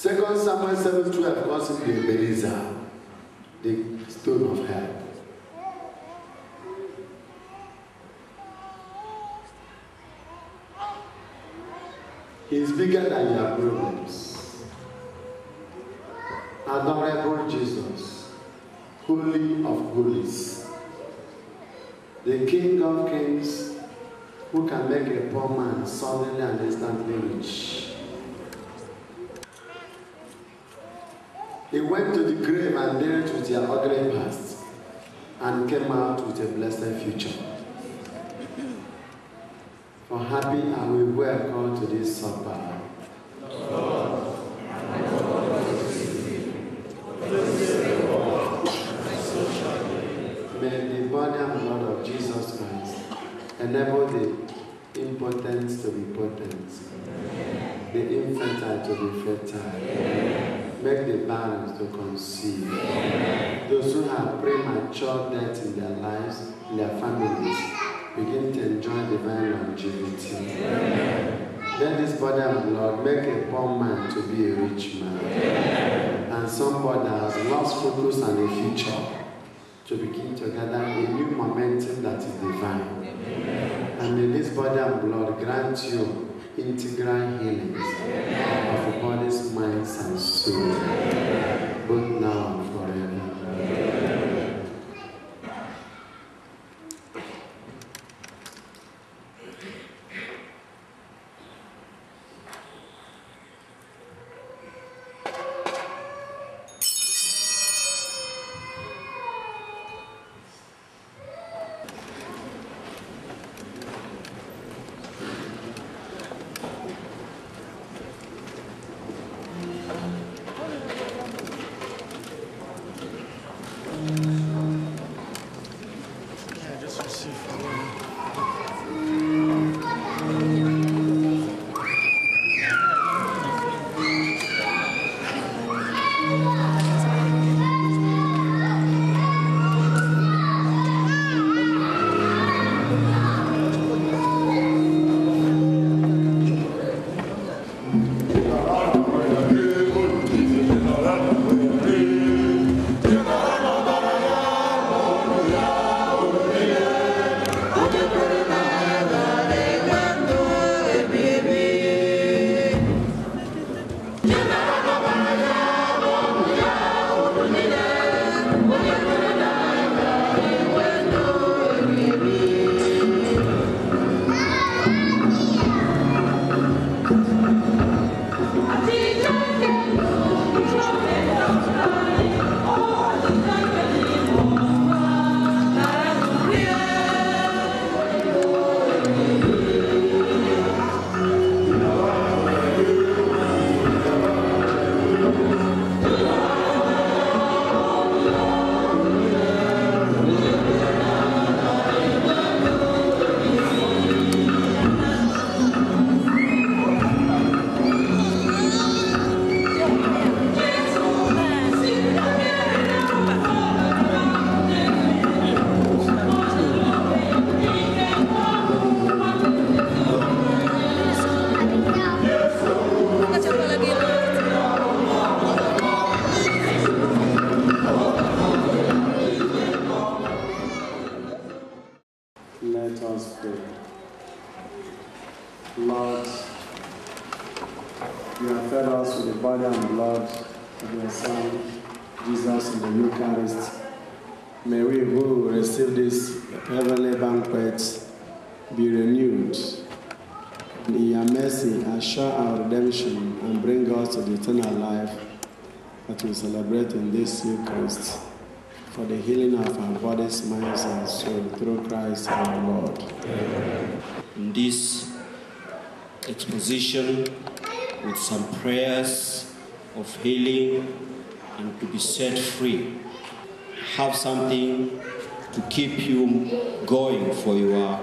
2 Samuel 7:12 calls him the Ebenezer, the stone of help. He is bigger than your problems. Adorable Jesus, Holy of Holies, the King of Kings, who can make a poor man suddenly and instantly rich. He went to the grave and dealt with your ugly past and came out with a blessed future. For happy are we welcome to this supper. May the body and blood of Jesus Christ enable the impotent to be potent, the infertile to be fertile, make the barren to conceive. Those who have premature death in their lives, in their families, begin to enjoy divine longevity. Let this body and blood make a poor man to be a rich man, and somebody that has lost focus and a future to begin to gather a new momentum that is divine. And may this body and blood grant you integral healings of the bodies, minds, and souls, both now and forever. Lord, you have fed us with the body and blood of your Son, Jesus, in the Eucharist. May we who receive this heavenly banquet be renewed. In your mercy, assure our redemption and bring us to the eternal life that we celebrate in this Eucharist for the healing of our bodies, minds, and soul through Christ our Lord. Amen. In this exposition with some prayers of healing and to be set free, have something to keep you going for your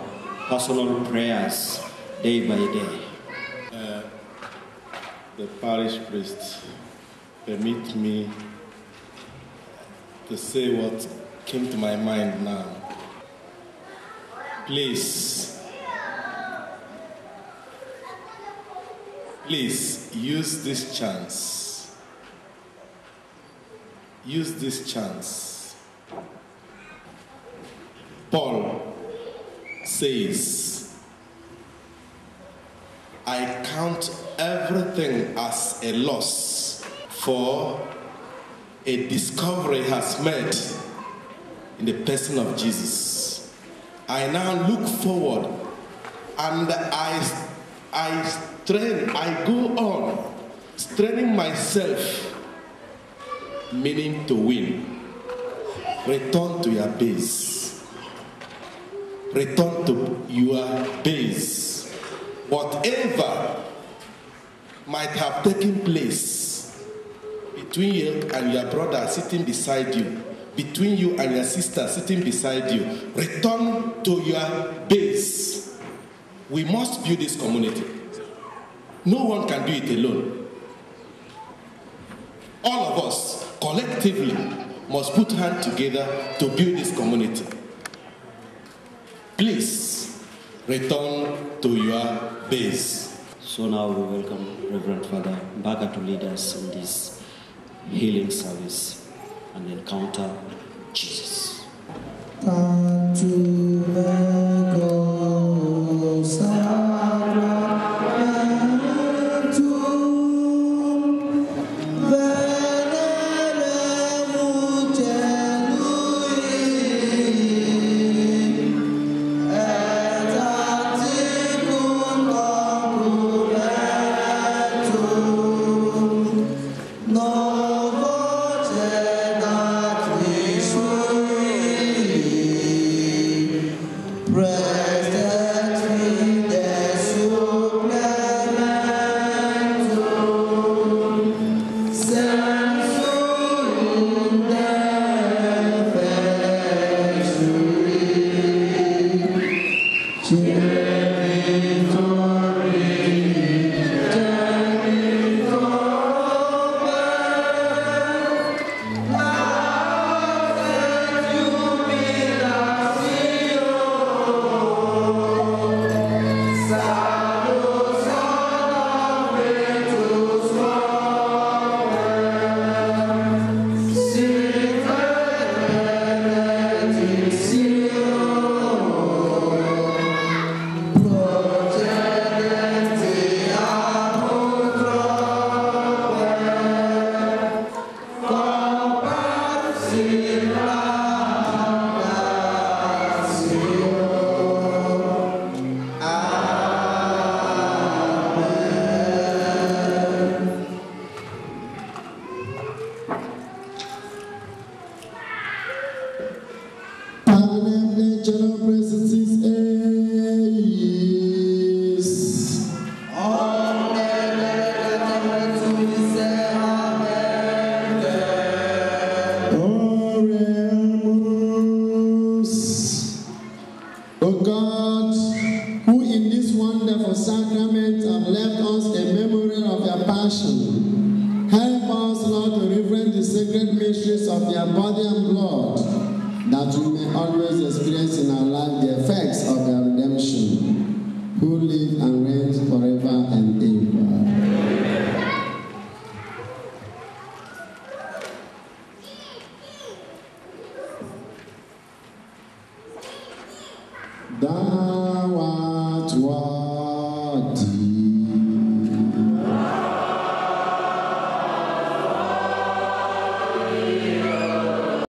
personal prayers day by day. The parish priest, permit me to say what came to my mind now. Please use this chance use this chance. Paul says, I count everything as a loss, for a discovery has made in the person of Jesus. I now look forward and I go on straining myself, meaning to win. Return to your base. Return to your base. Whatever might have taken place between you and your brother sitting beside you, between you and your sister sitting beside you, return to your base. We must build this community. No one can do it alone. All of us collectively must put hands together to build this community. Please return to your base. So now we welcome Reverend Father Baga to lead us in this healing service and encounter Jesus. Who live and reign forever and